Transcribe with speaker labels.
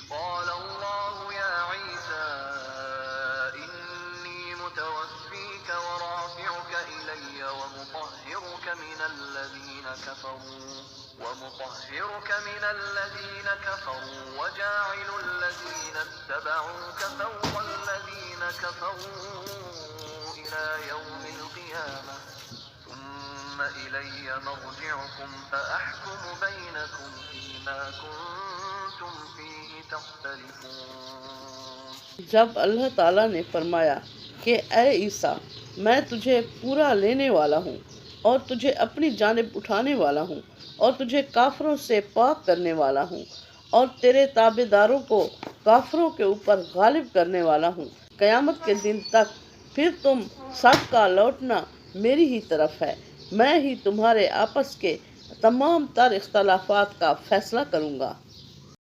Speaker 1: क़ाल अल्लाहु या ईसा इन्नी मुतवफ़्फ़ीक व राफ़िउक इलय्य व मुतह्हिरुक मिनल्लज़ीन कफ़रू व जाइलुल्लज़ीन इत्तबऊक फ़ौक़ल्लज़ीन कफ़रू इला यौमिल क़ियामह ثم إلي مرجعكم فأحكم بينكم فيما كنتم فيه تختلفون।
Speaker 2: जब अल्लाह ताला ने फरमाया कि ए ईसा, मैं तुझे पूरा लेने वाला हूँ और तुझे अपनी जानिब उठाने वाला हूँ और तुझे काफरों से पाक करने वाला हूँ और तेरे ताबेदारों को काफरों के ऊपर गालिब करने वाला हूँ क़यामत के दिन तक, फिर तुम सब का लौटना मेरी ही तरफ है। मैं ही तुम्हारे आपस के तमाम तर इख्तलाफात का फैसला करूँगा।